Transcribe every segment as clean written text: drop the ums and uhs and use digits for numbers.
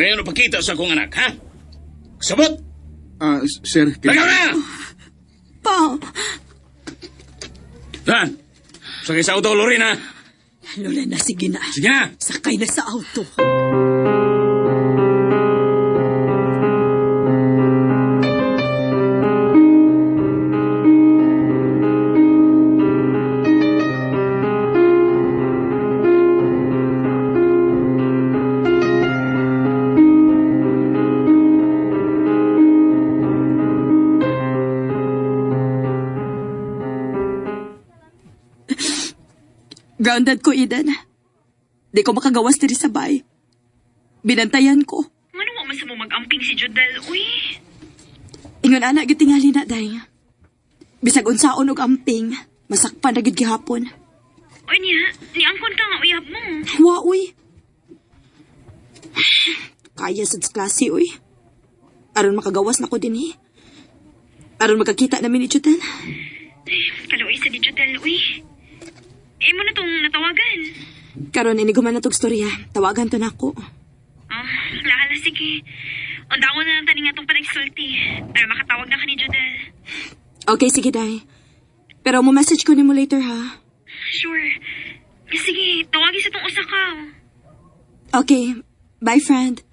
ngayon napakita sa akong anak, ha? Sabot! Sir, Lagaw na! Pa, Dan! Sakay sa auto, Lorena! Lola na, sige na. Sige na! Sakay na sa auto. Grounded ko, Eden. Di ko makagawas diri sa bay. Binantayan ko. Ngano wa man sa mo mag-amping si Jodel, uy? Ingon anak gitingali na, day. Bisag unsaon og amping, masakpan na gid gihapon. Uy niya, niangkon ka nga uyab mo. Wa, uy. Kaya sa klase, uy. Aron makagawas na ko din, eh. Aron magkakita namin ni Judel. Kaluoy sa di Jodel, uy. Mo na tong natawagan. Karon iniguman na tog storya. Tawagan to na ako. Lahala, sige. Undangon na lang tani nga tong panagsulti. Para makatawag na ka ni Jodel. Okay, sige, day. Pero mo message ko ni mo later, ha? Sure. Sige, tawagin sa tong usa ka. Okay. Bye, friend.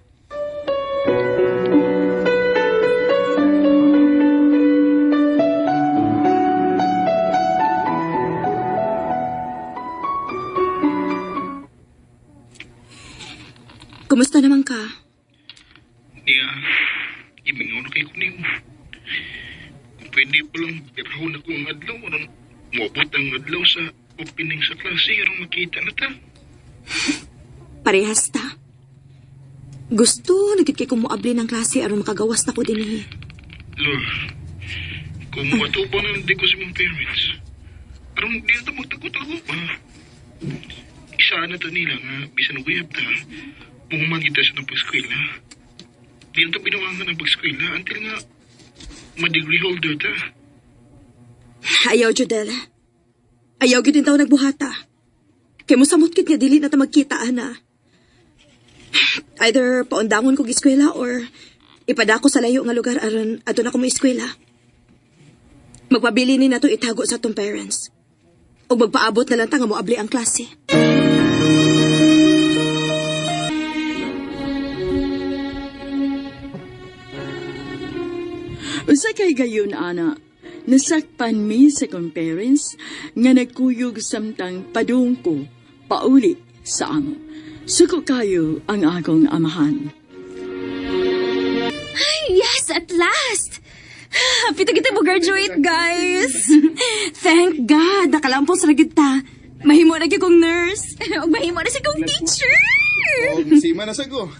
Kumusta naman ka? Imingaw na kayo kunin mo. Kung pwede pa lang, pirahon ako ang adlaw. Anong mabot ang adlaw sa opening sa klase. Anong makita na ta? Parehas ta. Gusto, nagit kay kumuabli ng klase aron makagawas na ko din, eh. Lord, kung matubo na hindi ko sa mga parents, anong di na ito magtagot-tagot pa? Isa na ito nila nga, bisan uyab ta, pumagita sa ng pag-skwela. Di na ito binawangan ng pag-skwela until nga ma-degree holder ta. Ayaw, Jodel. Ayaw gid taw nagbuhata. Kay mo samot kit nga dili na ta magkita, ana. Either paundangon ko giskwela or ipadako sa layo nga lugar aron adto na ko mo eskwela. Magpabili ni nato itago sa tong parents. O magpaabot na lang ta nga moabli ang klase. Usa kay gayon, ana, nasakpan mi sa kong parents nga nagkuyog samtang padung ko pauli sa amo. Suko kayo ang akong amahan. Yes, at last! Happy to kita mo graduate, guys! Thank God! Nakalampos ra gid ta. Mahimo na gyud kong nurse. Ug mahimo na sa kong teacher! Sima na sago.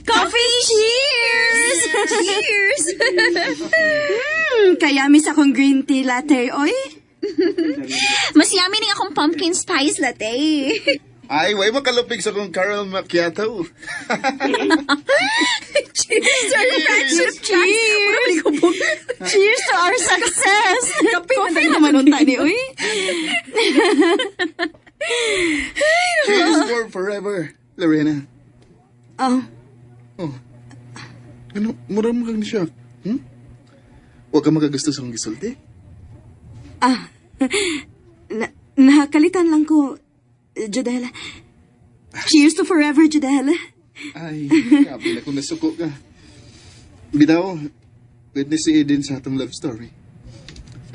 Coffee! Cheers! Cheers! Kaya miss akong green tea latte, oy. Mas yummy ning akong pumpkin spice latte. Ay, way makalupig sa kong caramel macchiato. Cheers to our friendship! Cheers! Cheers to our success! Coffee naman unta ni, oy. Cheers for forever, Lorena. Oh, Ano, mura mo kang shock? Huwag ka magagastos akong gisulti. nakalitan lang ko, Jodel. Cheers to forever, Jodel. Ay, grabe na kung nasuko ka. Bitaw, witness si Eden sa atong love story.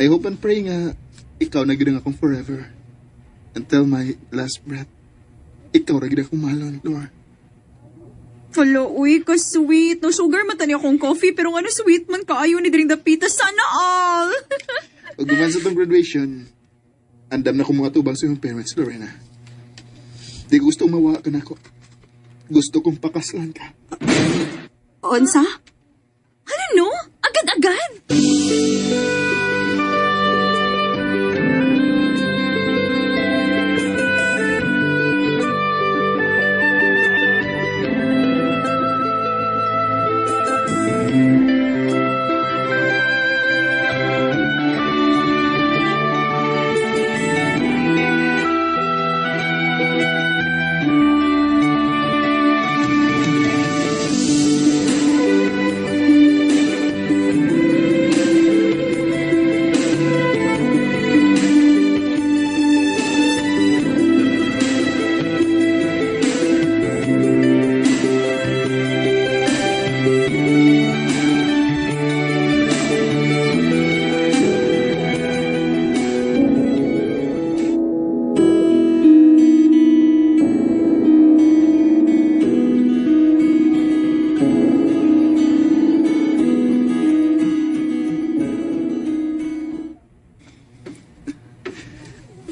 I hope and pray nga ikaw na gid ang akong forever. Until my last breath. Ikaw na gid akong mahalon, Lord. Hello, uy, ka-sweet. No sugar man tani akong coffee, pero ano sweet man kaayo ni Dring Dapita. Sana all! Pag guman sa tong graduation, andam na ko mga tubang sa iyong parents, Lorena. Di ko gusto umawa ka na ako. Gusto kong pakaslan ka. Onsa? Ano no? Agad-agad?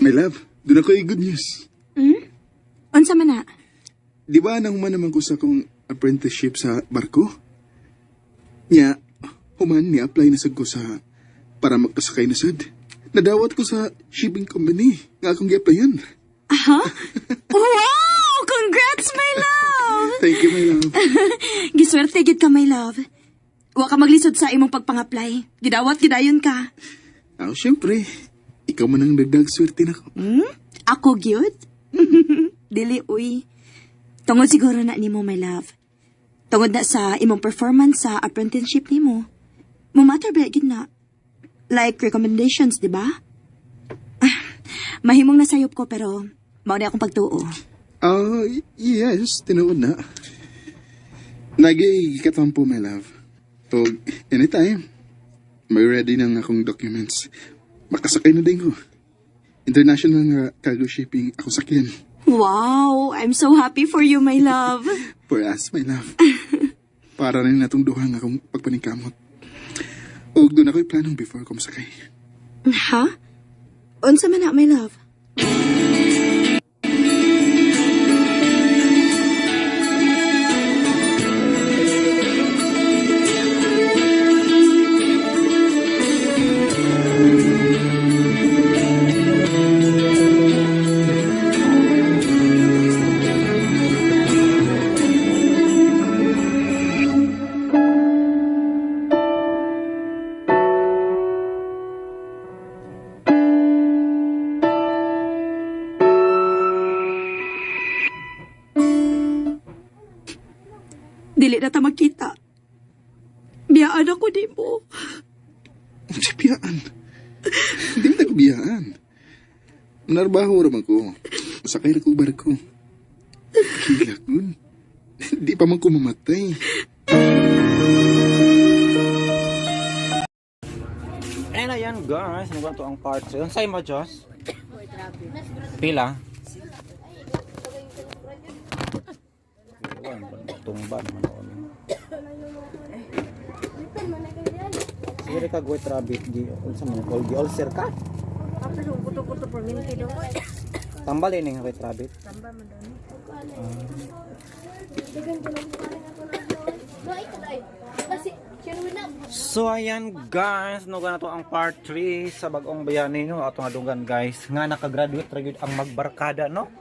My love, doon ako good news. Unsa man na? Di ba nahuman naman ko sa akong apprenticeship sa barko? Nya, human ni-apply na sad ko sa para magkasakay na sad. Nadawat ko sa shipping company nga akong gi-applyan. Wow! Congrats, my love! Thank you, my love. Giswerte gid ka, my love. Wa ka maglisod sa imong pagpang-apply. Gidawat gidayon ka. Siyempre, ikaw man ang dagdag swerte na ko. Ako gyud? Dili, uy. Tungod siguro na nimo, my love. Tungod na sa imong performance sa apprenticeship nimo. Mumatter ba gid na? Like recommendations, di ba? Mahimong nasayop ko pero mao ni akong pagtuo. Yes, tinuod na. Nagay katampo, my love. O, anytime, may ready ng akong documents. Makasakay na din ko. International nga cargo shipping ako sakyan. Wow! I'm so happy for you, my love. For us, my love. Para rin natong duha nga akong pagpaningkamot. O, doon ako'y planong before ko masakay. Ha? Unsa man na, my love? Dili na ta magkita. Biyaan ako di mo. Ang biyaan. Hindi mo biyaan. Narbaho raman ko. Masakay na ko barko. Kilagon. Di pa man ko mamatay. And ayan guys, ano to ang part 3? Unsay mo, Joss? Pila? Tumba naman ako. Sige ka guwit rabbit di unsa man call di ulcer ka? Tambal ini guwit rabbit. Tambal man daw. So ayan guys, no na to ang part 3 sa bagong bayani no ato nga dunggan guys nga nakagraduate ra gyud ang magbarkada no.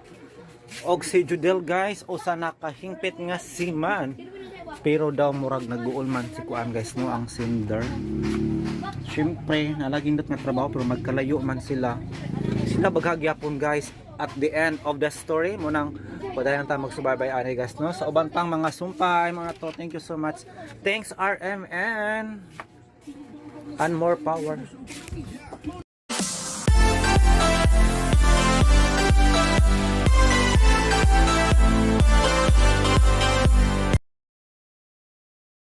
Og si Judel guys usa nakahingpit nga si man pero daw murag naguol man si kuan guys no ang sender. Syempre nalaging dot nga trabaho pero magkalayo man sila baghagyapon guys at the end of the story mo nang padayon ta magsubaybay ani guys no sa uban pang mga sumpay mga to. Thank you so much. Thanks RMN and more power.